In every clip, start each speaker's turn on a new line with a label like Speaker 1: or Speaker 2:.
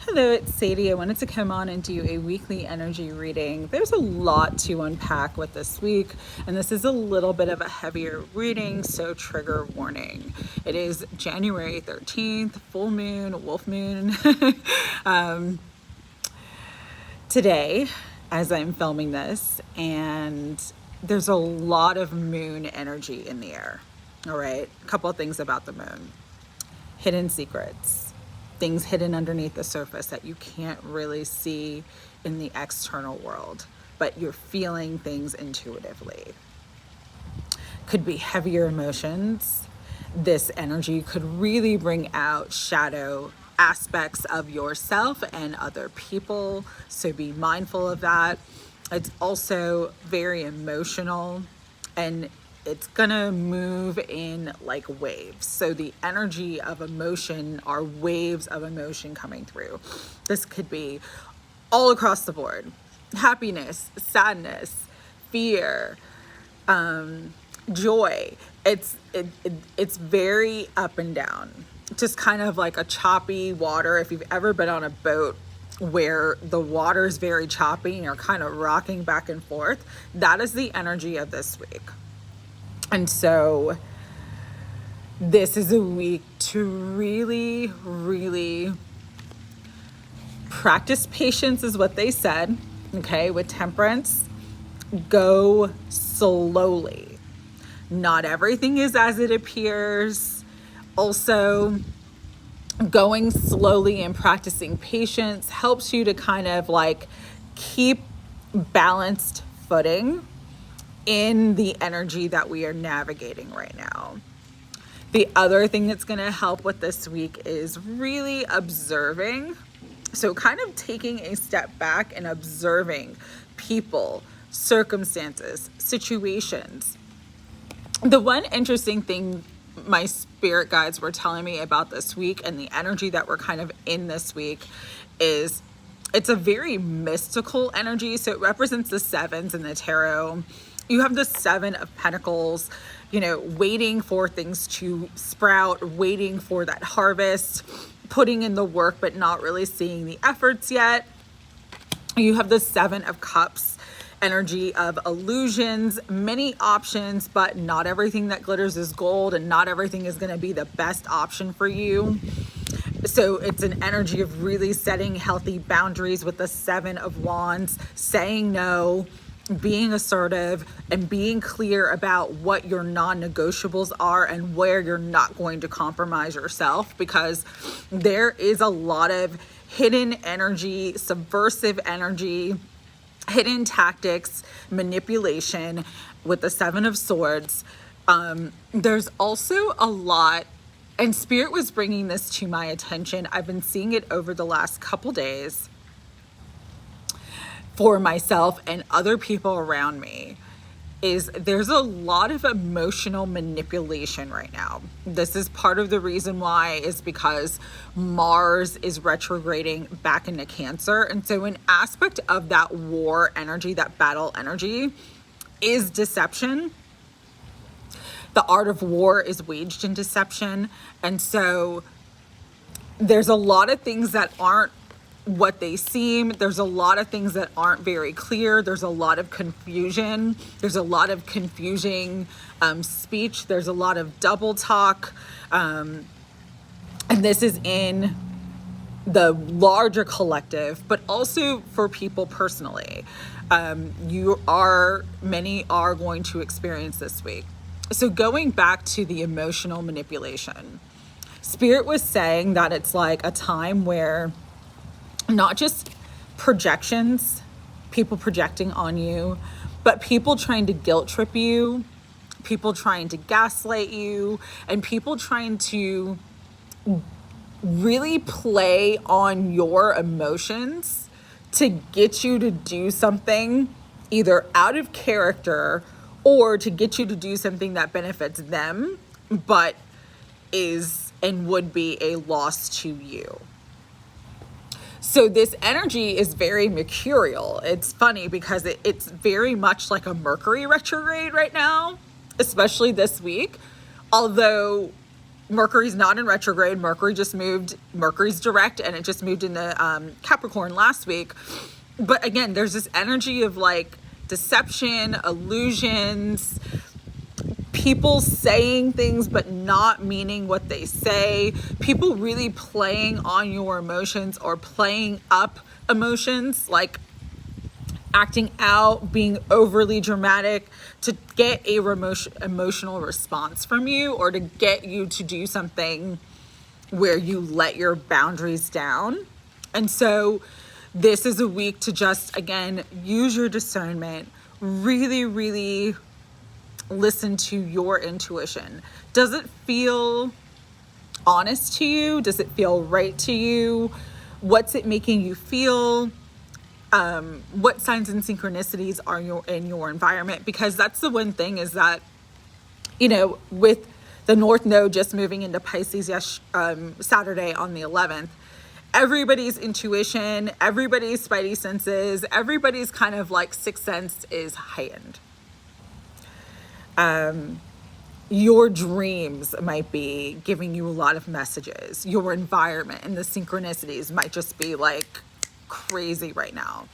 Speaker 1: Hello, it's Sadie. I wanted to come on and do a weekly energy reading. There's a lot to unpack with this week, and this is a little bit of a heavier reading, so trigger warning. It is January 13th, full moon, wolf moon. Today, as I'm filming this, and there's a lot of moon energy in the air. All right, a couple of things about the moon. Hidden secrets, things hidden underneath the surface that you can't really see in the external world, but you're feeling things intuitively. Could be heavier emotions. This energy could really bring out shadow aspects of yourself and other people, so be mindful of that. It's also very emotional, and it's gonna move in like waves. So the energy of emotion are waves of emotion coming through. This could be all across the board: happiness, sadness, fear, joy. It's very up and down, just kind of like a choppy water. If you've ever been on a boat where the water is very choppy and you're kind of rocking back and forth, that is the energy of this week. And so this is a week to really, really practice patience, is what they said. Okay, with temperance, go slowly. Not everything is as it appears. Also, going slowly and practicing patience helps you to kind of like keep balanced footing in the energy that we are navigating right now. The other thing that's going to help with this week is really observing. So kind of taking a step back and observing people, circumstances, situations. The one interesting thing my spirit guides were telling me about this week and the energy that we're kind of in this week is it's a very mystical energy. So it represents the sevens in the tarot. You have the Seven of Pentacles, waiting for things to sprout, waiting for that harvest, putting in the work, but not really seeing the efforts yet. You have the Seven of Cups, energy of illusions, many options, but not everything that glitters is gold, and not everything is going to be the best option for you. So it's an energy of really setting healthy boundaries with the Seven of Wands, saying no, being assertive, and being clear about what your non-negotiables are and where you're not going to compromise yourself, because there is a lot of hidden energy, subversive energy, hidden tactics, manipulation with the Seven of Swords. There's also a lot, and Spirit was bringing this to my attention. I've been seeing it over the last couple days for myself and other people around me, is there's a lot of emotional manipulation right now. This is part of the reason why, is because Mars is retrograding back into Cancer. And so an aspect of that war energy, that battle energy, is deception. The art of war is waged in deception. And so there's a lot of things that aren't what they seem. There's a lot of things that aren't very clear. There's a lot of confusion. There's a lot of confusing speech. There's a lot of double talk. And this is in the larger collective, but also for people personally. Many are going to experience this week. So going back to the emotional manipulation, Spirit was saying that it's like a time where not just projections, people projecting on you, but people trying to guilt trip you, people trying to gaslight you, and people trying to really play on your emotions to get you to do something either out of character or to get you to do something that benefits them, but is and would be a loss to you. So this energy is very mercurial. It's funny because it's very much like a Mercury retrograde right now, especially this week. Although Mercury's not in retrograde. Mercury's direct, and it just moved into Capricorn last week. But again, there's this energy of like deception, illusions, people saying things but not meaning what they say, people really playing on your emotions or playing up emotions, like acting out, being overly dramatic to get a emotional response from you, or to get you to do something where you let your boundaries down. And so this is a week to just, again, use your discernment, really, really listen to your intuition. Does it feel honest to you? Does it feel right to you? What's it making you feel? What signs and synchronicities are in your environment? Because that's the one thing, is that, you know, with the North Node just moving into Pisces Saturday on the 11th, everybody's intuition, everybody's spidey senses, everybody's kind of like sixth sense is heightened. Your dreams might be giving you a lot of messages. Your environment and the synchronicities might just be like crazy right now.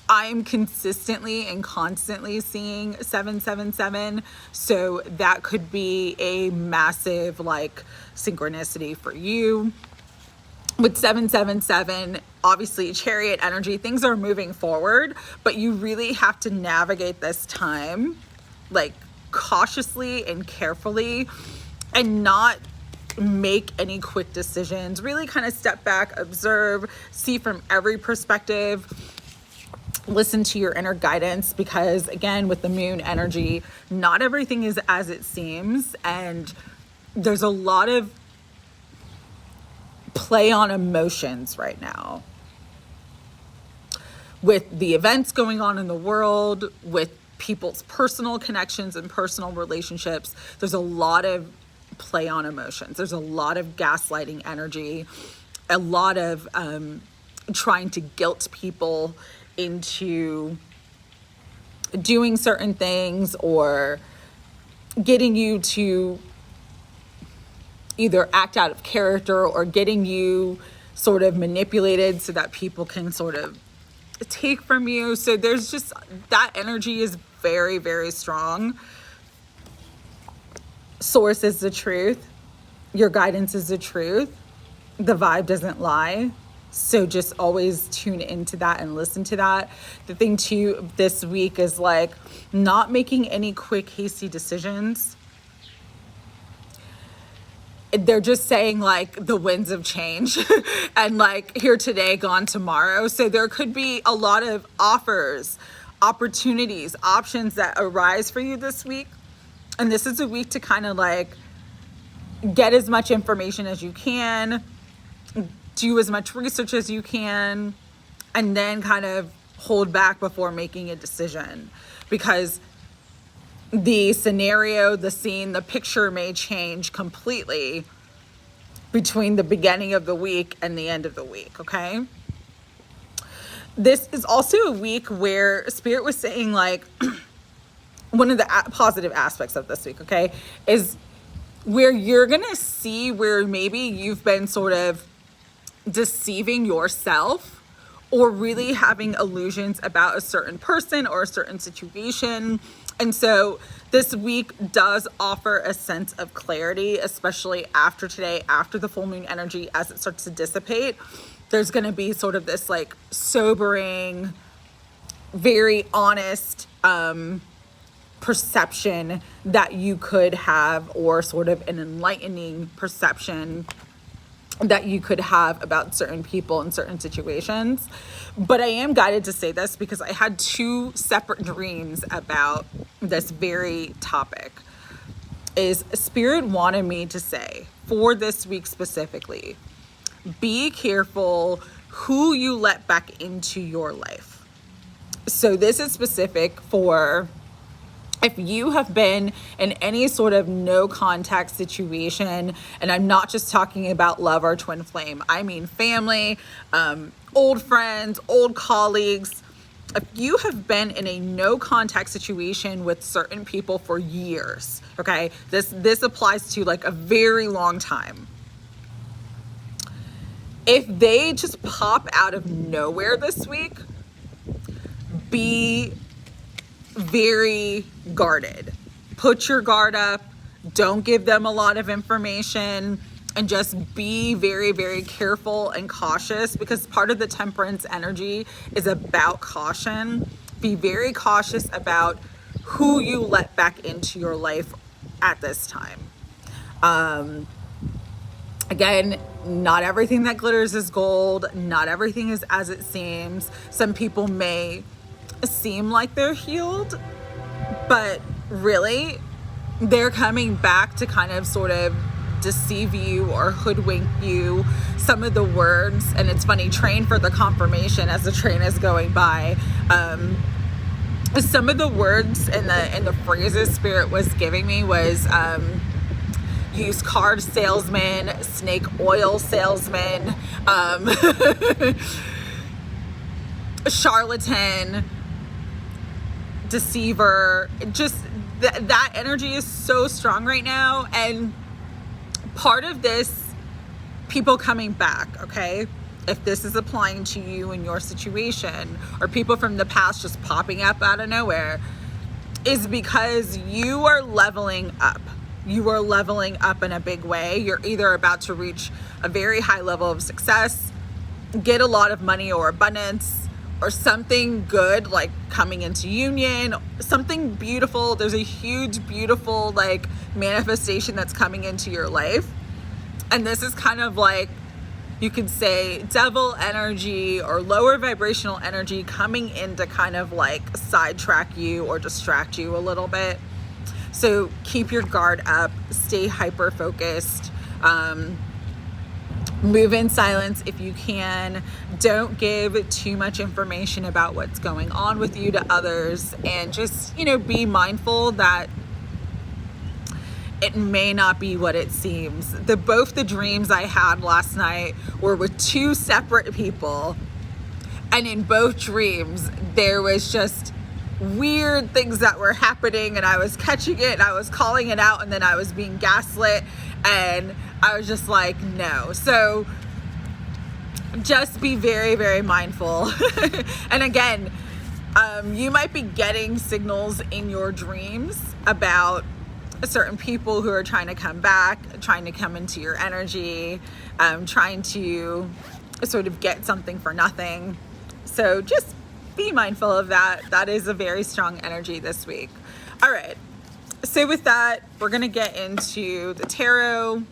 Speaker 1: I'm consistently and constantly seeing 777, so that could be a massive like synchronicity for you. With 777, obviously Chariot energy, things are moving forward, but you really have to navigate this time like cautiously and carefully, and not make any quick decisions. Really kind of step back, observe, see from every perspective, listen to your inner guidance, because again, with the moon energy, not everything is as it seems, and there's a lot of play on emotions right now with the events going on in the world, with people's personal connections and personal relationships. There's a lot of play on emotions. There's a lot of gaslighting energy, a lot of trying to guilt people into doing certain things, or getting you to either act out of character, or getting you sort of manipulated so that people can sort of take from you. So there's just, that energy is very, very strong. Source is the truth. Your guidance is the truth. The vibe doesn't lie. So just always tune into that and listen to that. The thing too this week is like not making any quick, hasty decisions. They're just saying like the winds of change and like here today, gone tomorrow. So there could be a lot of offers, opportunities, options that arise for you this week. And this is a week to kind of like get as much information as you can, do as much research as you can, and then kind of hold back before making a decision, because the scenario, the scene, the picture may change completely between the beginning of the week and the end of the week, okay? This is also a week where Spirit was saying like, one of the positive aspects of this week, okay, is where you're gonna see where maybe you've been sort of deceiving yourself, or really having illusions about a certain person or a certain situation. And so this week does offer a sense of clarity, especially after today, after the full moon energy, as it starts to dissipate. There's going to be sort of this like sobering, very honest perception that you could have, or sort of an enlightening perception that you could have about certain people in certain situations. But I am guided to say this because I had two separate dreams about this very topic. Is Spirit wanted me to say for this week specifically, be careful who you let back into your life. So this is specific for if you have been in any sort of no contact situation, and I'm not just talking about love or twin flame, I mean family, old friends, old colleagues, if you have been in a no contact situation with certain people for years, okay, this applies to like a very long time. If they just pop out of nowhere this week, be very guarded. Put your guard up. Don't give them a lot of information, and just be very, very careful and cautious, because part of the temperance energy is about caution. Be very cautious about who you let back into your life at this time. Again, not everything that glitters is gold. Not everything is as it seems. Some people may seem like they're healed, but really they're coming back to kind of sort of deceive you or hoodwink you. Some of the words, and it's funny, train for the confirmation as the train is going by. Some of the words and the phrases Spirit was giving me was used car salesman, snake oil salesman, charlatan, deceiver. Just that energy is so strong right now. And part of this, people coming back, okay, if this is applying to you in your situation, or people from the past just popping up out of nowhere, is because you are leveling up. You are leveling up in a big way. You're either about to reach a very high level of success, get a lot of money or abundance, or something good like coming into union, something beautiful. There's a huge, beautiful like manifestation that's coming into your life. And this is kind of like, you could say devil energy or lower vibrational energy coming in to kind of like sidetrack you or distract you a little bit. So keep your guard up, stay hyper focused, move in silence if you can. Don't give too much information about what's going on with you to others, and just, be mindful that it may not be what it seems. Both the dreams I had last night were with two separate people, and in both dreams there was just weird things that were happening, and I was catching it and I was calling it out, and then I was being gaslit, and I was just like, no. So just be very, very mindful. And again, you might be getting signals in your dreams about certain people who are trying to come back, trying to come into your energy, trying to sort of get something for nothing. So just be mindful of that. That is a very strong energy this week. All right. So with that, we're going to get into the tarot.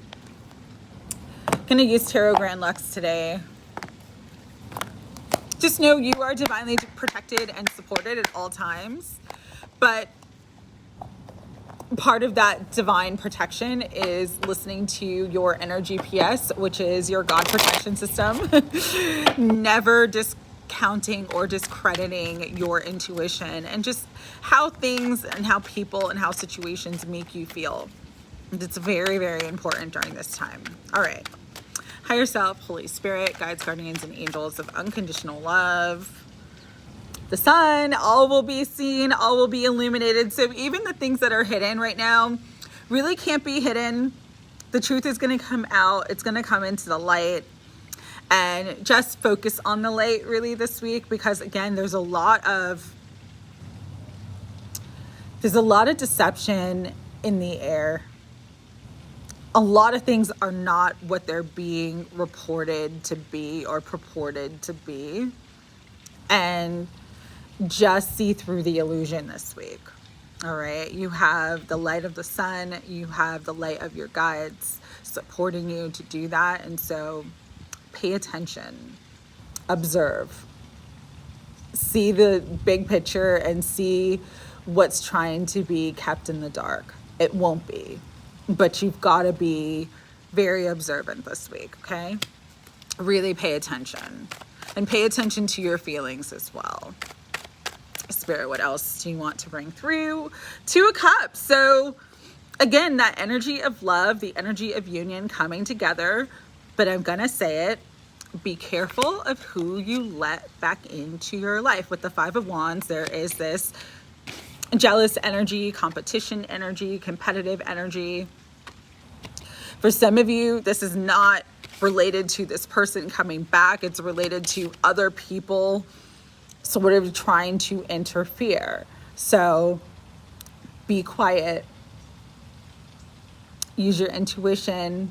Speaker 1: Going to use Tarot Grand Lux today. Just know you are divinely protected and supported at all times. But part of that divine protection is listening to your inner GPS, which is your God protection system. Never discounting or discrediting your intuition and just how things and how people and how situations make you feel. It's very, very important during this time. All right. Higher self, Holy Spirit, guides, guardians, and angels of unconditional love. The sun, all will be seen, all will be illuminated. So even the things that are hidden right now really can't be hidden. The truth is going to come out. It's going to come into the light. And just focus on the light really this week, because again, there's a lot of deception in the air. A lot of things are not what they're being reported to be or purported to be. And just see through the illusion this week. All right. You have the light of the sun. You have the light of your guides supporting you to do that. And so pay attention, observe, see the big picture, and see what's trying to be kept in the dark. It won't be, but you've got to be very observant this week. Okay. Really pay attention, and pay attention to your feelings as well. Spirit, what else do you want to bring through? Two of Cups. So again, that energy of love, the energy of union coming together, but I'm going to say it, be careful of who you let back into your life. With the Five of Wands, there is this jealous energy, competition energy, competitive energy. For some of you, this is not related to this person coming back. It's related to other people sort of trying to interfere. So be quiet. Use your intuition.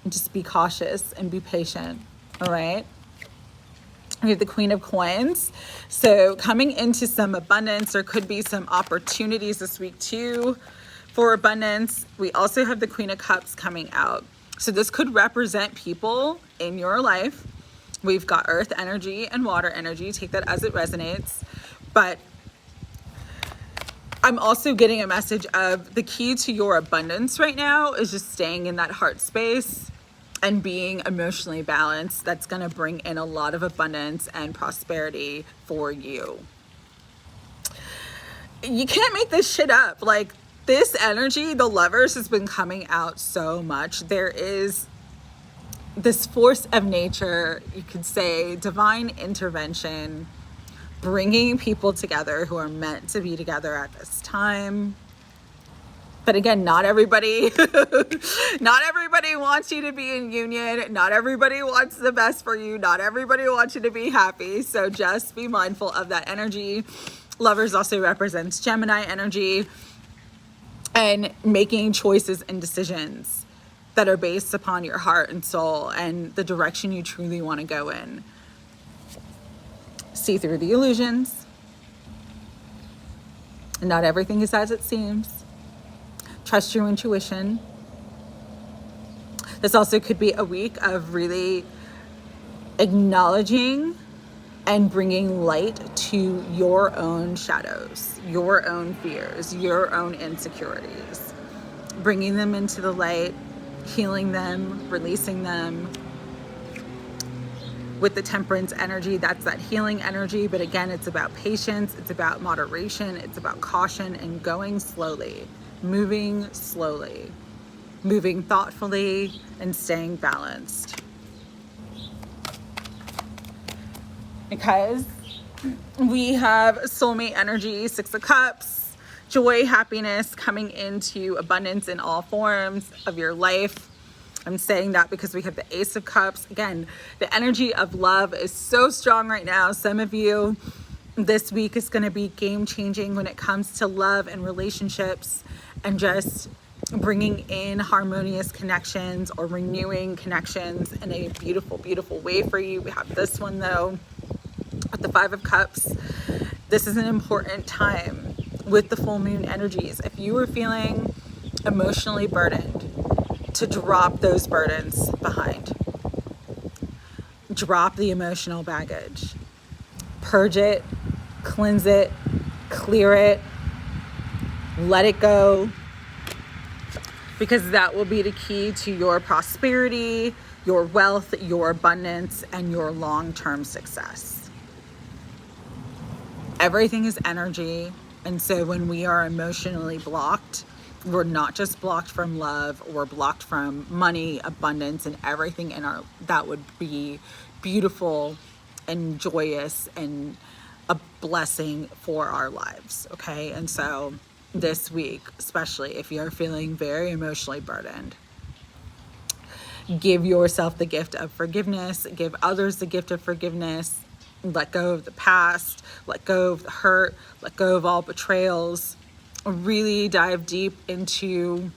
Speaker 1: Just be cautious and be patient. All right. We have the Queen of Coins. So coming into some abundance, there could be some opportunities this week too for abundance. We also have the Queen of Cups coming out. So this could represent people in your life. We've got earth energy and water energy. Take that as it resonates. But I'm also getting a message of the key to your abundance right now is just staying in that heart space and being emotionally balanced. That's going to bring in a lot of abundance and prosperity for you. You can't make this shit up. Like, this energy, the Lovers, has been coming out so much. There is this force of nature, you could say, divine intervention, bringing people together who are meant to be together at this time. But again, not everybody wants you to be in union. Not everybody wants the best for you. Not everybody wants you to be happy. So just be mindful of that energy. Lovers also represents Gemini energy and making choices and decisions that are based upon your heart and soul and the direction you truly want to go in. See through the illusions. Not everything is as it seems. Trust your intuition. This also could be a week of really acknowledging and bringing light to your own shadows, your own fears, your own insecurities. Bringing them into the light, healing them, releasing them. With the Temperance energy, that's that healing energy. But again, it's about patience, it's about moderation, it's about caution and going slowly, moving thoughtfully, and staying balanced. Because we have soulmate energy, Six of Cups, joy, happiness, coming into abundance in all forms of your life. I'm saying that because we have the Ace of Cups. Again, the energy of love is so strong right now. Some of you, this week is going to be game changing when it comes to love and relationships and just bringing in harmonious connections or renewing connections in a beautiful, beautiful way for you. We have this one though, with the Five of Cups. This is an important time with the full moon energies. If you are feeling emotionally burdened, to drop those burdens behind. Drop the emotional baggage. Purge it, cleanse it, clear it, let it go. Because that will be the key to your prosperity, your wealth, your abundance, and your long-term success. Everything is energy. And so when we are emotionally blocked, we're not just blocked from love, we're blocked from money, abundance, and everything in our that would be beautiful and joyous and a blessing for our lives. Okay. And so this week, especially if you're feeling very emotionally burdened, give yourself the gift of forgiveness, give others the gift of forgiveness, let go of the past, let go of the hurt, let go of all betrayals. Really dive deep into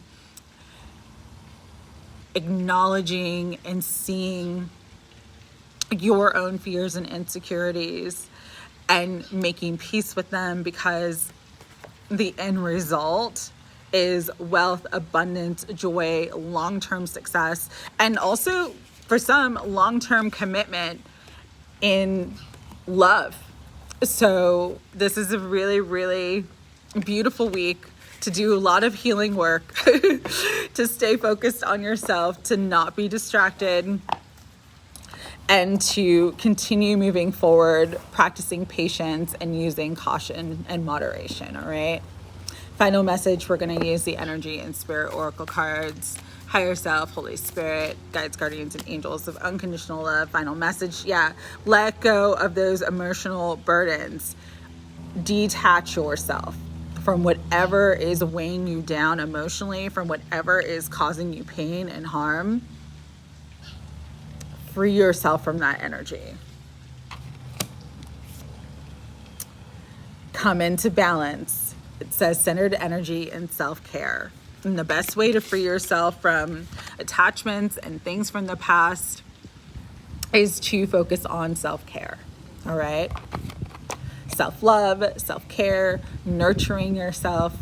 Speaker 1: acknowledging and seeing your own fears and insecurities and making peace with them, because the end result is wealth, abundance, joy, long-term success, and also for some long-term commitment in love. So this is a really, really beautiful week to do a lot of healing work, to stay focused on yourself, to not be distracted, and to continue moving forward, practicing patience and using caution and moderation. All right. Final message, we're going to use the energy and spirit oracle cards. Higher self, Holy Spirit, guides, guardians, and angels of unconditional love. Final message, yeah, let go of those emotional burdens. Detach yourself from whatever is weighing you down emotionally, from whatever is causing you pain and harm. Free yourself from that energy. Come into balance. It says centered energy and self-care. And the best way to free yourself from attachments and things from the past is to focus on self-care. All right? Self-love, self-care, nurturing yourself.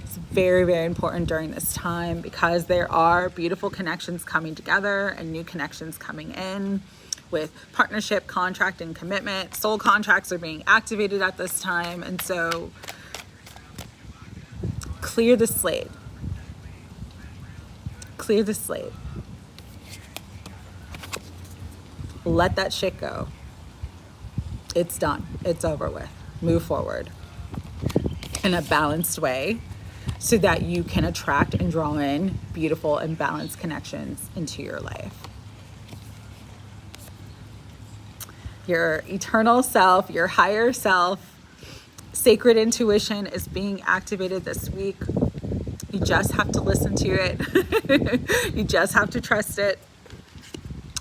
Speaker 1: It's very, very important during this time because there are beautiful connections coming together and new connections coming in with partnership, contract, and commitment. Soul contracts are being activated at this time. And so clear the slate. Clear the slate. Let that shit go. It's done. It's over with. Move forward in a balanced way so that you can attract and draw in beautiful and balanced connections into your life. Your eternal self, your higher self, sacred intuition is being activated this week. You just have to listen to it. You just have to trust it.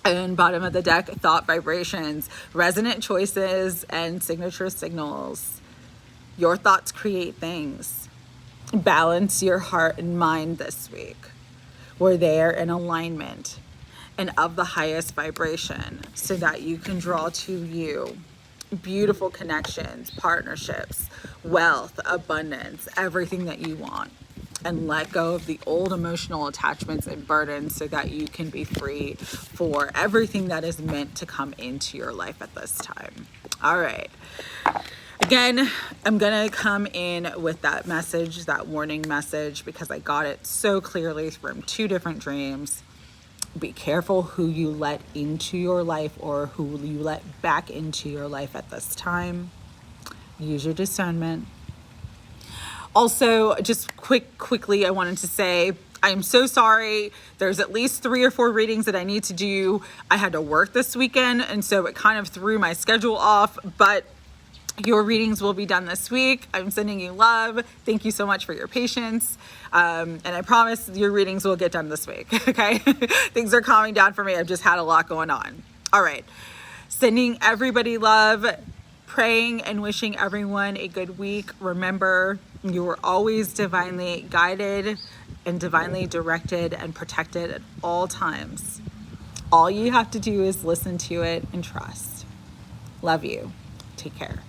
Speaker 1: And bottom of the deck, thought vibrations, resonant choices, and signature signals. Your thoughts create things. Balance your heart and mind this week, where they are in alignment and of the highest vibration so that you can draw to you beautiful connections, partnerships, wealth, abundance, everything that you want. And let go of the old emotional attachments and burdens so that you can be free for everything that is meant to come into your life at this time. All right. Again, I'm going to come in with that message, that warning message, because I got it so clearly from two different dreams. Be careful who you let into your life or who you let back into your life at this time. Use your discernment. Also, just quickly, I wanted to say, I'm so sorry. There's at least 3 or 4 readings that I need to do. I had to work this weekend, and so it kind of threw my schedule off, but your readings will be done this week. I'm sending you love. Thank you so much for your patience. And I promise your readings will get done this week, okay? Things are calming down for me. I've just had a lot going on. All right. Sending everybody love, praying and wishing everyone a good week. Remember, you are always divinely guided and divinely directed and protected at all times. All you have to do is listen to it and trust. Love you. Take care.